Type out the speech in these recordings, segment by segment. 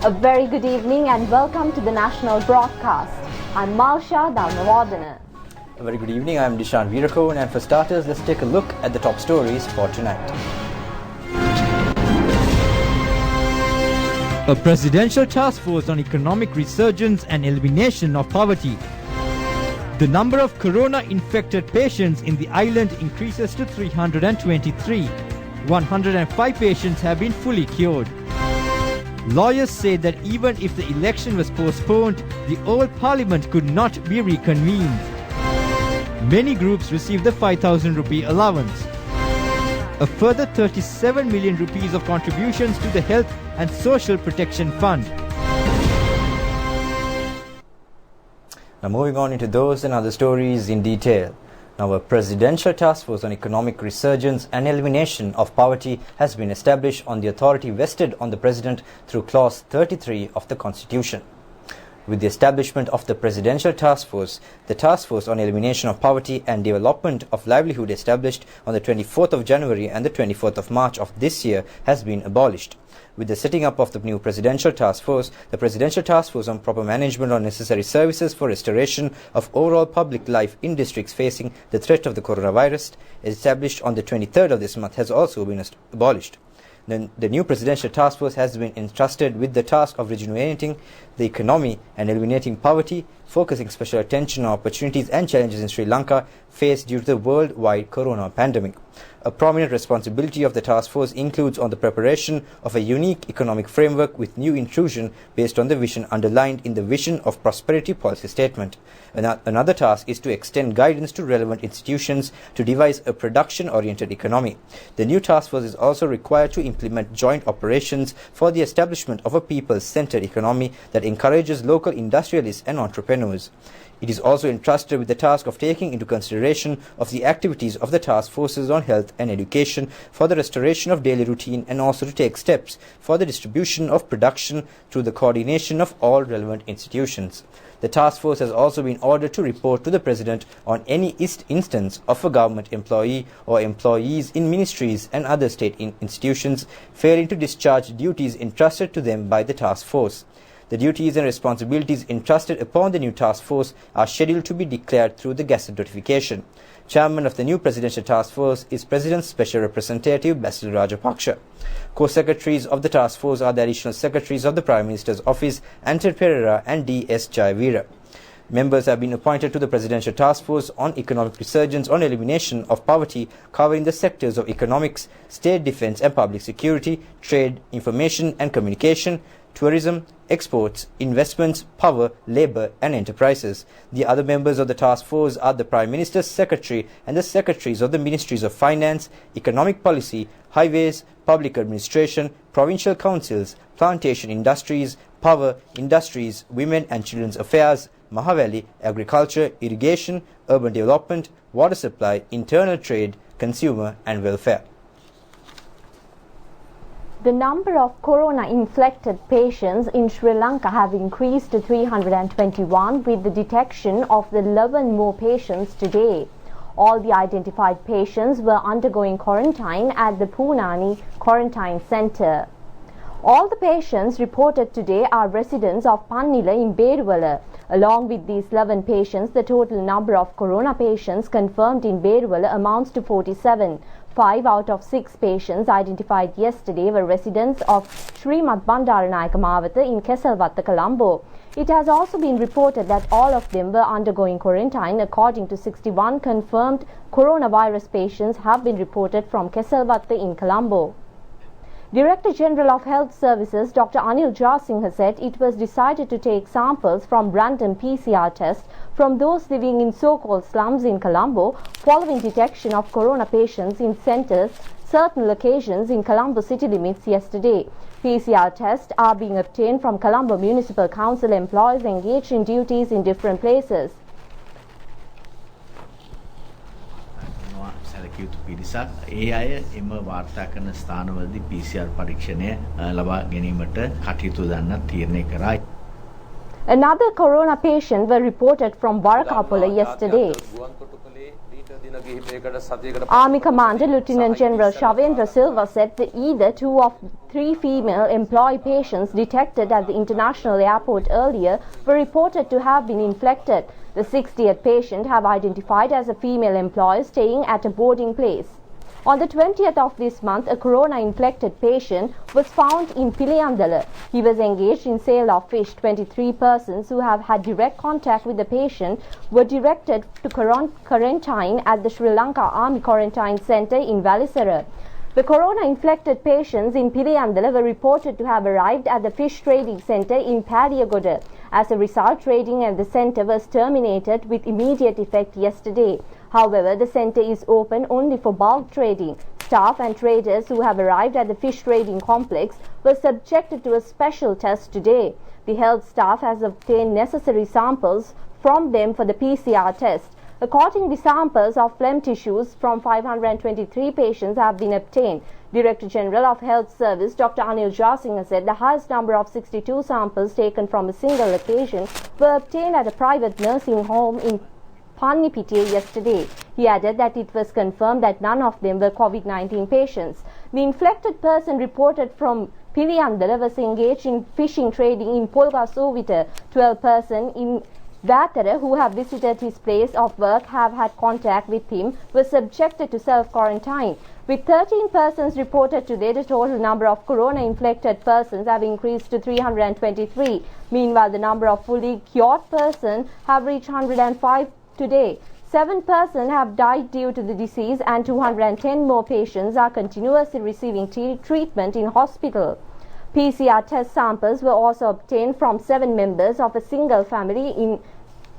A very good evening and welcome to the national broadcast. I'm Malsha Dharmavardhana. A very good evening, I'm Dishan Veerakoon, and for starters, let's take a look at the top stories for tonight. A presidential task force on economic resurgence and elimination of poverty. The number of corona-infected patients in the island increases to 323. 105 patients have been fully cured. Lawyers say that even if the election was postponed, the old parliament could not be reconvened. Many groups received the 5,000 rupee allowance. A further 37 million rupees of contributions to the Health and Social Protection Fund. Now moving on into those and other stories in detail. Now a presidential task force on economic resurgence and elimination of poverty has been established on the authority vested on the President through Clause 33 of the Constitution. With the establishment of the Presidential Task Force, the Task Force on Elimination of Poverty and Development of Livelihood established on the 24th of January and the 24th of March of this year has been abolished. With the setting up of the new Presidential Task Force, the Presidential Task Force on Proper Management of Necessary Services for Restoration of Overall Public Life in Districts Facing the Threat of the Coronavirus, established on the 23rd of this month, has also been abolished. The new Presidential Task Force has been entrusted with the task of rejuvenating the economy and eliminating poverty, focusing special attention on opportunities and challenges in Sri Lanka faced due to the worldwide corona pandemic. A prominent responsibility of the task force includes on the preparation of a unique economic framework with new intrusion based on the vision underlined in the Vision of Prosperity policy statement. Another task is to extend guidance to relevant institutions to devise a production-oriented economy. The new task force is also required to implement joint operations for the establishment of a people-centered economy that encourages local industrialists and entrepreneurs. It is also entrusted with the task of taking into consideration of the activities of the task forces on health and education for the restoration of daily routine, and also to take steps for the distribution of production through the coordination of all relevant institutions. The task force has also been ordered to report to the President on any instance of a government employee or employees in ministries and other state institutions failing to discharge duties entrusted to them by the task force. The duties and responsibilities entrusted upon the new task force are scheduled to be declared through the Gazette notification. Chairman of the new Presidential Task Force is President's Special Representative Basil Rajapaksa. Co-secretaries of the task force are the Additional Secretaries of the Prime Minister's Office, Anton Pereira and D.S. Jayavira. Members have been appointed to the Presidential Task Force on Economic Resurgence on Elimination of Poverty, covering the sectors of economics, state defence and public security, trade, information and communication, tourism, exports, investments, power, labour and enterprises. The other members of the task force are the Prime Minister's Secretary and the Secretaries of the Ministries of Finance, Economic Policy, Highways, Public Administration, Provincial Councils, Plantation Industries, Power, Industries, Women and Children's Affairs, Mahavali, Agriculture, Irrigation, Urban Development, Water Supply, Internal Trade, Consumer and Welfare. The number of corona-infected patients in Sri Lanka have increased to 321 with the detection of the 11 more patients today. All the identified patients were undergoing quarantine at the Poonani Quarantine Centre. All the patients reported today are residents of Pannila in Beruwala. Along with these 11 patients, the total number of corona patients confirmed in Beruwala amounts to 47. 5 out of 6 patients identified yesterday were residents of Srimat Bandaranayaka Mawatha in Kesalwatta, Colombo. It has also been reported that all of them were undergoing quarantine. According to 61 confirmed coronavirus patients have been reported from Kesalwatta in Colombo. Director General of Health Services Dr. Anil Jasinghe said it was decided to take samples from random PCR tests from those living in so-called slums in Colombo following detection of corona patients in centres, certain locations in Colombo city limits yesterday. PCR tests are being obtained from Colombo Municipal Council employees engaged in duties in different places. යුතු පිරිසක් ඒ අය එම වාර්තා කරන ස්ථානවලදී PCR පරීක්ෂණය ලබා ගැනීමට කටයුතු දන්න තීරණය කරයි. Another corona patient were reported from Varakapola yesterday. Army Commander Lieutenant General Shavendra Silva said that either 2 of 3 female employee patients detected at the international airport earlier were reported to have been infected. The 60th patient have identified as a female employee staying at a boarding place. On the 20th of this month, a corona-infected patient was found in Piliyandala. He was engaged in sale of fish. 23 persons who have had direct contact with the patient were directed to quarantine at the Sri Lanka Army Quarantine Centre in Valisara. The corona-infected patients in Piliyandala were reported to have arrived at the fish trading centre in Padiyagoda. As a result, trading at the centre was terminated with immediate effect yesterday. However, the centre is open only for bulk trading. Staff and traders who have arrived at the fish trading complex were subjected to a special test today. The health staff has obtained necessary samples from them for the PCR test. Accordingly, samples of phlegm tissues from 523 patients have been obtained. Director General of Health Service Dr. Anil Jasinger said the highest number of 62 samples taken from a single location were obtained at a private nursing home in Pannipitiya yesterday. He added that it was confirmed that none of them were COVID-19 patients. The infected person reported from Piliyandala was engaged in fishing trading in Polgasovita. 12 persons in Vatara who have visited his place of work have had contact with him were subjected to self-quarantine. With 13 persons reported today, the total number of corona-infected persons have increased to 323. Meanwhile, the number of fully cured persons have reached 105 today. 7 persons have died due to the disease and 210 more patients are continuously receiving treatment in hospital. PCR test samples were also obtained from 7 members of a single family in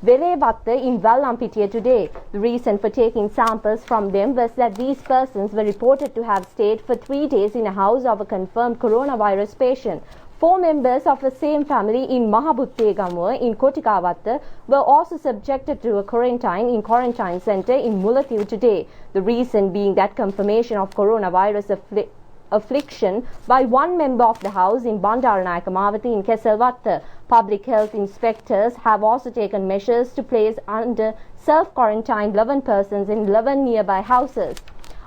Velevatta in Vallampitiya today. The reason for taking samples from them was that these persons were reported to have stayed for 3 days in a house of a confirmed coronavirus patient. 4 members of the same family in Mahabuttegamuwa in Kotikavatta were also subjected to a quarantine centre in Mullatiu today. The reason being that confirmation of coronavirus affliction by 1 member of the house in Bandaranayake Mawatha in Kesalwatta. Public health inspectors have also taken measures to place under self-quarantine 11 persons in 11 nearby houses.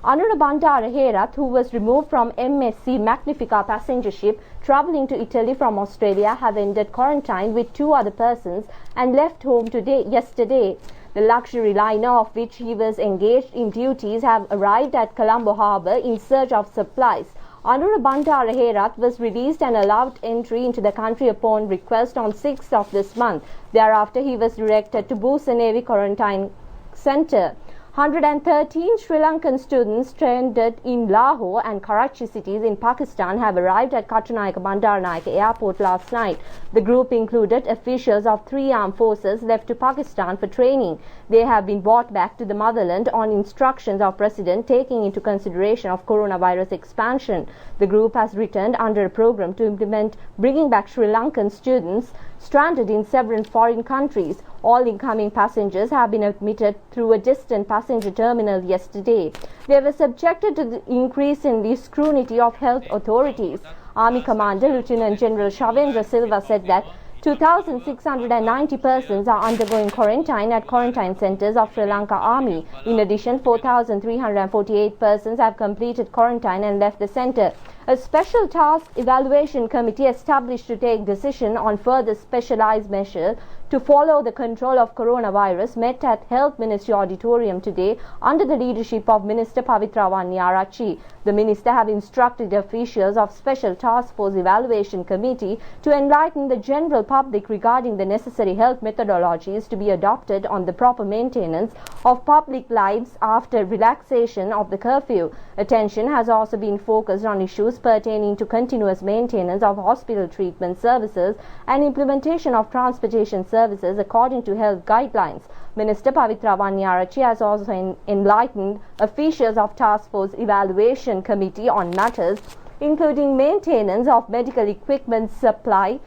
Anura Bandara Herath, who was removed from MSC Magnifica passenger ship travelling to Italy from Australia, have ended quarantine with 2 other persons and left home yesterday. The luxury liner of which he was engaged in duties have arrived at Colombo Harbour in search of supplies. Anura Bandara Herath was released and allowed entry into the country upon request on 6th of this month. Thereafter, he was directed to Busa Navy Quarantine Centre. 113 Sri Lankan students stranded in Lahore and Karachi cities in Pakistan have arrived at Katunayake Bandaranayake Airport last night. The group included officials of 3 armed forces left to Pakistan for training. They have been brought back to the motherland on instructions of President, taking into consideration of coronavirus expansion. The group has returned under a program to implement bringing back Sri Lankan students stranded in several foreign countries. All incoming passengers have been admitted through a distant passenger terminal yesterday. They were subjected to the increase in the scrutiny of health authorities. Army Commander Lieutenant General Shavendra Silva said that 2,690 persons are undergoing quarantine at quarantine centres of Sri Lanka Army. In addition, 4,348 persons have completed quarantine and left the centre. A special task evaluation committee established to take decision on further specialised measures to follow the control of coronavirus met at Health Ministry Auditorium today under the leadership of Minister Pavitravani Arachi. The minister have instructed officials of Special Task Force Evaluation Committee to enlighten the general public regarding the necessary health methodologies to be adopted on the proper maintenance of public lives after relaxation of the curfew. Attention has also been focused on issues pertaining to continuous maintenance of hospital treatment services and implementation of transportation services according to health guidelines. Minister Pavitravani Arachi has also enlightened officials of Task Force Evaluation Committee on matters including maintenance of medical equipment supply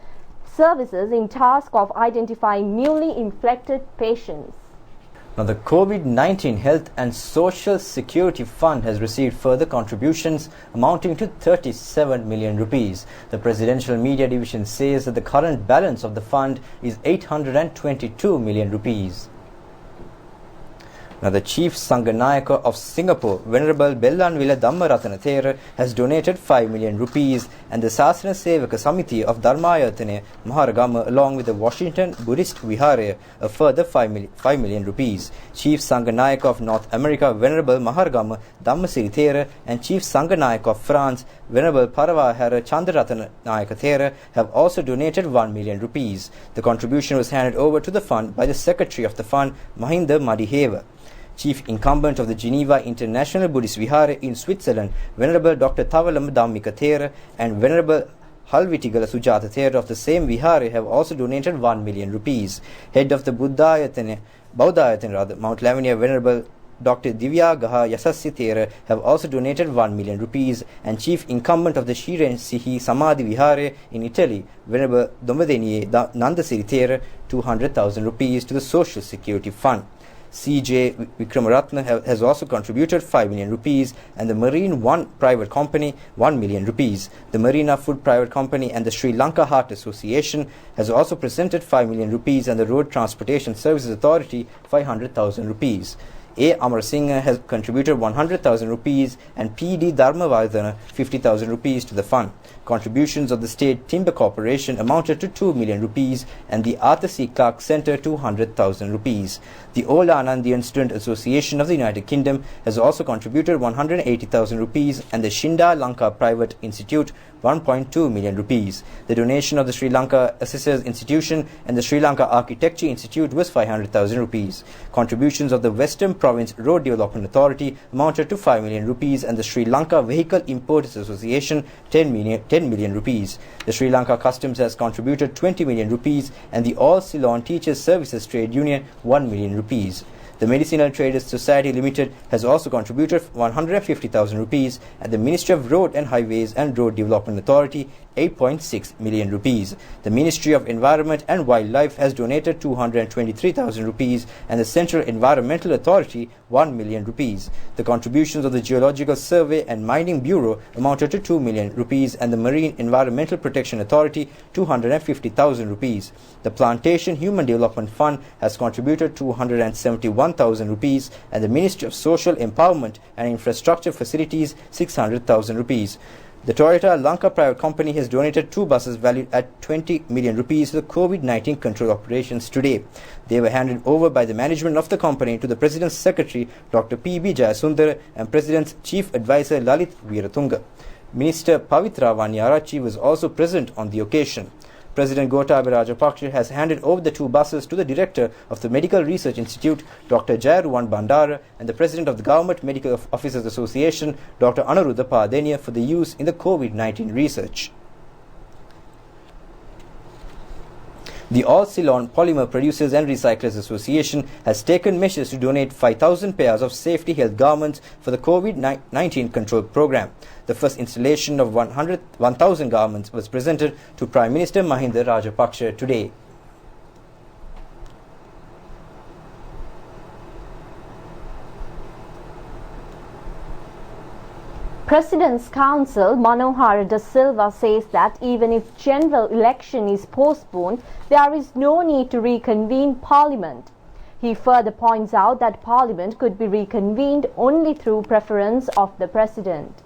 services in task of identifying newly infected patients. Now, the COVID-19 Health and Social Security Fund has received further contributions amounting to 37 million rupees. The Presidential Media Division says that the current balance of the fund is 822 million rupees. Now, the Chief Sanganayaka of Singapore, Venerable Bellanvila Dhammaratana Thera, has donated 5 million rupees, and the Sasana Sevaka Samiti of Dharmayatane Maharagama, along with the Washington Buddhist Vihara, a further 5 million rupees. Chief Sanganayaka of North America, Venerable Maharagama Dhammasiri Thera, and Chief Sanganayaka of France, Venerable Paravahara Chandaratana Nayaka Thera, have also donated 1 million rupees. The contribution was handed over to the fund by the Secretary of the fund, Mahinda Madiheva. Chief Incumbent of the Geneva International Buddhist Vihara in Switzerland, Venerable Dr. Tavalam Dhammika Thera, and Venerable Halvitigala Sujata Thera of the same Vihara have also donated 1 million rupees. Head of the Bauddhayatana, Mount Lavinia, Venerable Dr. Divya Gaha Yasasya Thera have also donated 1 million rupees, and Chief Incumbent of the Shiren Sihi Samadhi Vihara in Italy, Venerable Dombadeniye Nandasiri Thera, 200,000 rupees to the Social Security Fund. CJ Vikramaratna has also contributed 5 million rupees, and the Marine One Private Company 1 million rupees. The Marina Food Private Company and the Sri Lanka Heart Association has also presented 5 million rupees, and the Road Transportation Services Authority 500,000 rupees. A. Amarasinghe has contributed 100,000 rupees, and P.D. Dharmavardhana 50,000 rupees to the fund. Contributions of the State Timber Corporation amounted to 2 million rupees, and the Arthur C. Clarke Centre 200,000 rupees. The Old Anandian Student Association of the United Kingdom has also contributed 180,000 rupees, and the Shinda Lanka Private Institute 1.2 million rupees. The donation of the Sri Lanka Assessors Institution and the Sri Lanka Architecture Institute was 500,000 rupees. Contributions of the Western Province Road Development Authority amounted to 5 million rupees, and the Sri Lanka Vehicle Importers Association 10 million rupees. The Sri Lanka Customs has contributed 20 million rupees, and the All Ceylon Teachers Services Trade Union 1 million rupees. The Medicinal Traders Society Limited has also contributed 150,000 rupees, and the Ministry of Road and Highways and Road Development Authority 8.6 million rupees. The Ministry of Environment and Wildlife has donated 223,000 rupees, and the Central Environmental Authority 1 million rupees. The contributions of the Geological Survey and Mining Bureau amounted to 2 million rupees, and the Marine Environmental Protection Authority 250,000 rupees. The Plantation Human Development Fund has contributed 271,000 rupees, and the Ministry of Social Empowerment and Infrastructure Facilities 600,000 rupees. The Toyota Lanka Private Company has donated 2 buses valued at 20 million rupees to the COVID-19 control operations today. They were handed over by the management of the company to the President's Secretary, Dr. P.B. Jayasundara, and President's Chief Advisor, Lalit Veeratunga. Minister Pavitra Vanyarachi was also present on the occasion. President Gotabaya Rajapaksa has handed over the 2 buses to the Director of the Medical Research Institute, Dr. Jayaruwan Bandara, and the President of the Government Medical Officers Association, Dr. Anuruddha Padenia, for the use in the COVID-19 research. The All Ceylon Polymer Producers and Recyclers Association has taken measures to donate 5,000 pairs of safety health garments for the COVID-19 control program. The first installation of 1,000 garments was presented to Prime Minister Mahinda Rajapaksa today. President's Counsel Manohara da Silva says that even if general election is postponed, there is no need to reconvene Parliament. He further points out that Parliament could be reconvened only through preference of the President.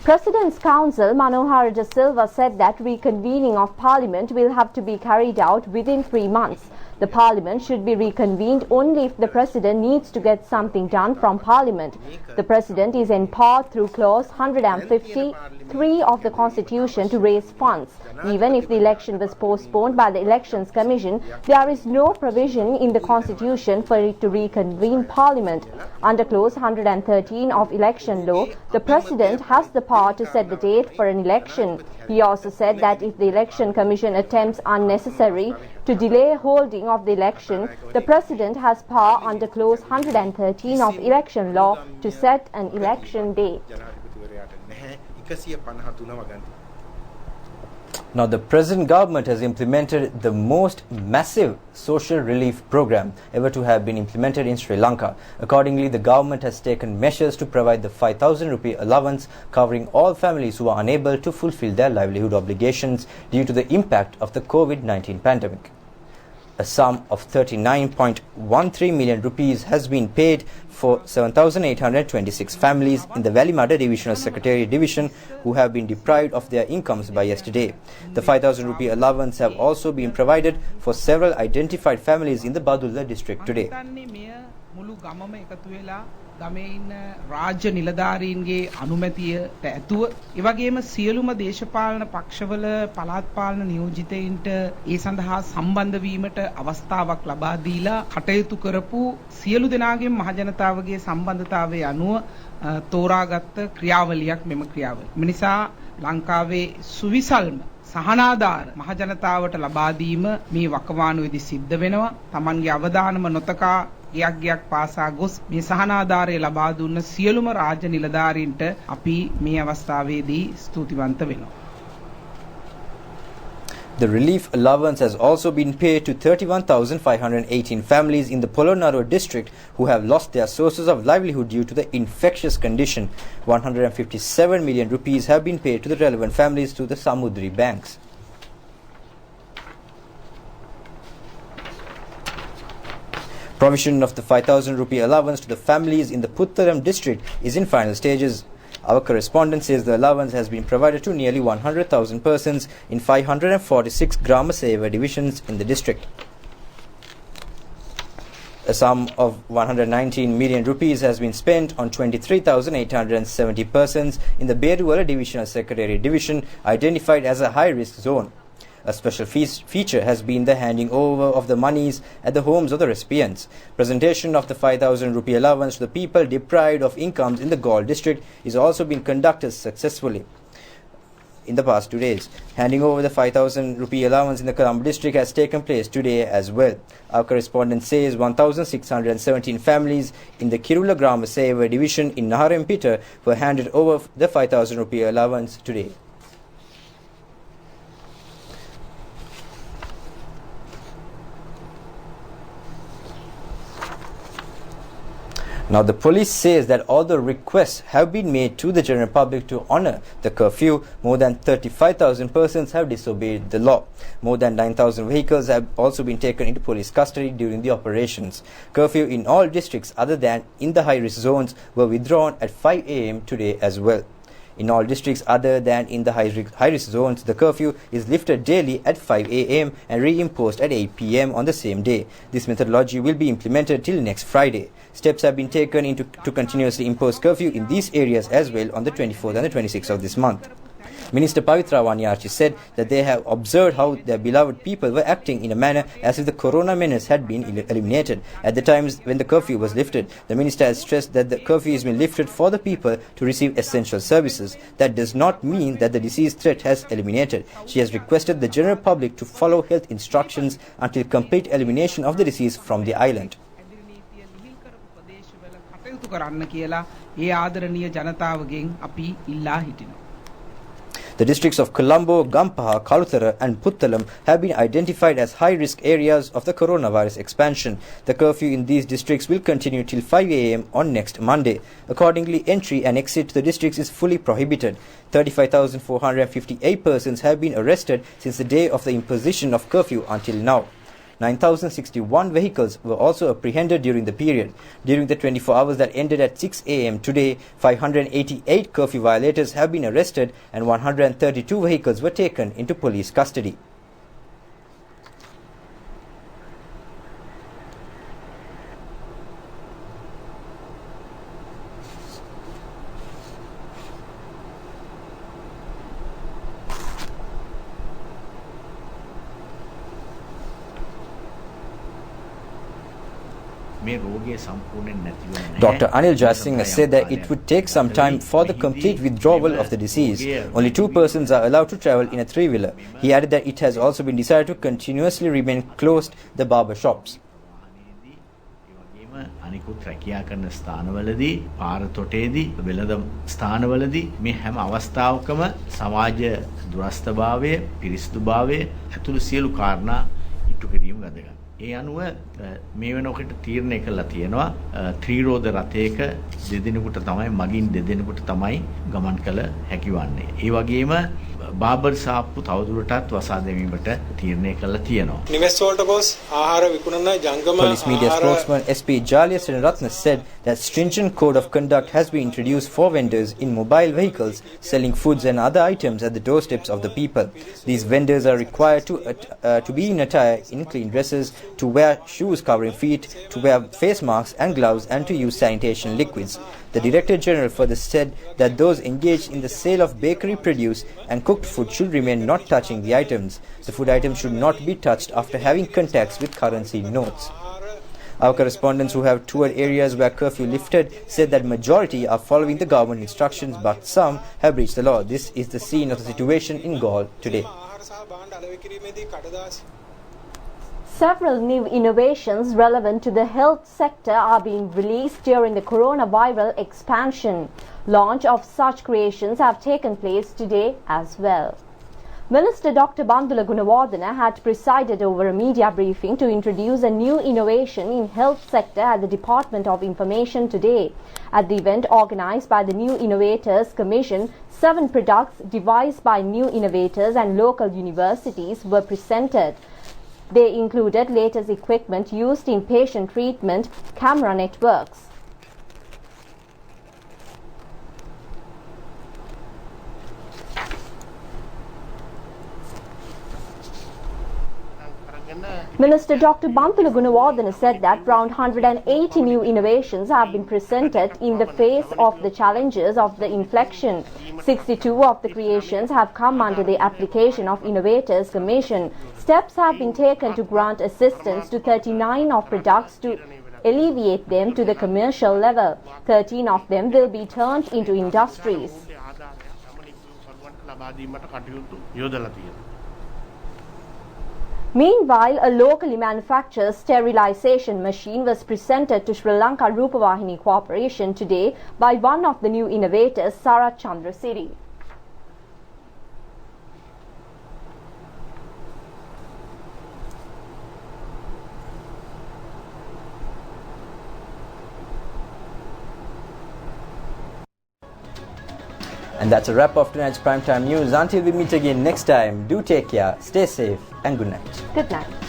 President's Counsel Manohara da Silva said that reconvening of Parliament will have to be carried out within 3 months. The Parliament should be reconvened only if the President needs to get something done from Parliament. The President is empowered through Clause 153 of the Constitution to raise funds. Even if the election was postponed by the Elections Commission, there is no provision in the Constitution for it to reconvene Parliament. Under Clause 113 of Election Law, the President has the power to set the date for an election. He also said that if the Election Commission attempts unnecessary to delay holding of the election, the President has power under Clause 113 of Election Law to set an election date. Now, the present government has implemented the most massive social relief program ever to have been implemented in Sri Lanka. Accordingly, the government has taken measures to provide the 5,000 rupee allowance covering all families who are unable to fulfill their livelihood obligations due to the impact of the COVID-19 pandemic. A sum of 39.13 million rupees has been paid for 7,826 families in the Valimada Divisional Secretariat Division who have been deprived of their incomes by yesterday. The 5,000 rupee allowance have also been provided for several identified families in the Badulla district today. ගමේ ඉන්න රාජ්‍ය නිලධාරීන්ගේ අනුමැතියට ඇතුව ඒ වගේම සියලුම දේශපාලන පක්ෂවල පළාත් පාලන නියෝජිතයින්ට ඒ සඳහා සම්බන්ධ වීමට අවස්ථාවක් ලබා දීලා කටයුතු කරපු සියලු දෙනාගේම මහජනතාවගේ සම්බන්ධතාවය අනුව තෝරාගත්ත ක්‍රියාවලියක් මෙම ක්‍රියාවලිය. මේ නිසා ලංකාවේ සුවිසල්ම සහනාධාර මහජනතාවට ලබා දීම මේ වකවානුවේදී සිද්ධ වෙනවා. Tamanගේ අවදානම නොතකා ගයක් පාසා ගොස් මේ සහනාධාරය ලබා දුන්න සියලුම රාජ්‍ය නිලධාරීන්ට අපි මේ අවස්ථාවේදී ස්තුතිවන්ත වෙනවා. The relief allowance has also been paid to 31,518 families in the Polonnaruwa district who have lost their sources of livelihood due to the infectious condition. 157 million rupees have been paid to the relevant families through the Samudri banks. Provision of the 5,000 rupee allowance to the families in the Puttalam district is in final stages. Our correspondent says the allowance has been provided to nearly 100,000 persons in 546 Grama Seva divisions in the district. A sum of 119 million rupees has been spent on 23,870 persons in the Beruwala Divisional Secretariat Division identified as a high-risk zone. A special feature has been the handing over of the monies at the homes of the recipients. Presentation of the 5,000 rupee allowance to the people deprived of incomes in the Gaul district is also being conducted successfully in the past 2 days. Handing over the 5,000 rupee allowance in the Colombo district has taken place today as well. Our correspondent says 1,617 families in the Kirula Grama Seva division in Naharempita were handed over the 5,000 rupee allowance today. Now, the police says that although requests have been made to the general public to honor the curfew, more than 35,000 persons have disobeyed the law. More than 9,000 vehicles have also been taken into police custody during the operations. Curfew in all districts other than in the high-risk zones were withdrawn at 5 a.m. today as well. In all districts other than in the high-risk zones, the curfew is lifted daily at 5 a.m. and reimposed at 8 p.m. on the same day. This methodology will be implemented till next Friday. Steps have been taken to continuously impose curfew in these areas as well on the 24th and the 26th of this month. Minister Pavitra Wanyarchi said that they have observed how their beloved people were acting in a manner as if the corona menace had been eliminated. At the times when the curfew was lifted, the minister has stressed that the curfew has been lifted for the people to receive essential services. That does not mean that the disease threat has eliminated. She has requested the general public to follow health instructions until complete elimination of the disease from the island. The districts of Colombo, Gampaha, Kalutara and Puttalam have been identified as high-risk areas of the coronavirus expansion. The curfew in these districts will continue till 5 a.m. on next Monday. Accordingly, entry and exit to the districts is fully prohibited. 35,458 persons have been arrested since the day of the imposition of curfew until now. 9,061 vehicles were also apprehended during the period. During the 24 hours that ended at 6 a.m. today, 588 curfew violators have been arrested and 132 vehicles were taken into police custody. Dr. Anil Jasingh said that it would take some time for the complete withdrawal of the disease. Only 2 persons are allowed to travel in a 3-wheeler. He added that it has also been decided to continuously remain closed the barber shops. අනිකුත් රැකියා කරන ස්ථානවලදී පාර තොටේදී වෙළඳ ස්ථානවලදී මේ හැම අවස්ථාවකම සමාජ දුරස්ථභාවය පිරිසිදුභාවය ඇතුළු සියලු කාරණා ඉටු කිරීම වැදගත්. ඒ අනුව මේ වෙනකොට තීරණය කළා තියෙනවා ත්‍රිරෝද රථයක දෙදෙනෙකුට තමයි මගින් දෙදෙනෙකුට තමයි ගමන් කළ හැකිවන්නේ. ඒ වගේම බාබර් සාප්පු තවදුරටත් වසා දැමීමට තීරණය කළා තියෙනවා. නිවෙස් වලට ගොස් ආහාර විකුණන ජංගම Police media spokesman SP Jalya Srinaratne said that stringent code of conduct has been introduced for vendors in mobile vehicles selling foods and other items at the doorsteps of the people. These vendors are required to be in attire in clean dresses, to wear shoes covering feet, to wear face masks and gloves, and to use sanitation liquids. The Director General further said that those engaged in the sale of bakery produce and cooked food should remain not touching the items. The food items should not be touched after having contacts with currency notes. Our correspondents who have toured areas where curfew lifted said that majority are following the government instructions, but some have breached the law. This is the scene of the situation in Galle today. Several new innovations relevant to the health sector are being released during the coronavirus expansion. Launch of such creations have taken place today as well. Minister Dr. Bandula Gunawardena had presided over a media briefing to introduce a new innovation in health sector at the Department of Information today. At the event organized by the New Innovators Commission, 7 products devised by new innovators and local universities were presented. They included latest equipment used in patient treatment, camera networks. Minister Dr. Bandula Gunawardena said that around 180 new innovations have been presented in the face of the challenges of the inflection. 62 of the creations have come under the application of Innovators Commission. Steps have been taken to grant assistance to 39 of products to alleviate them to the commercial level. 13 of them will be turned into industries. Meanwhile, a locally manufactured sterilization machine was presented to Sri Lanka Rupavahini Corporation today by one of the new innovators, Sarath Chandrasiri. And that's a wrap of tonight's Primetime News. Until we meet again next time, do take care, stay safe, and good night. Good night.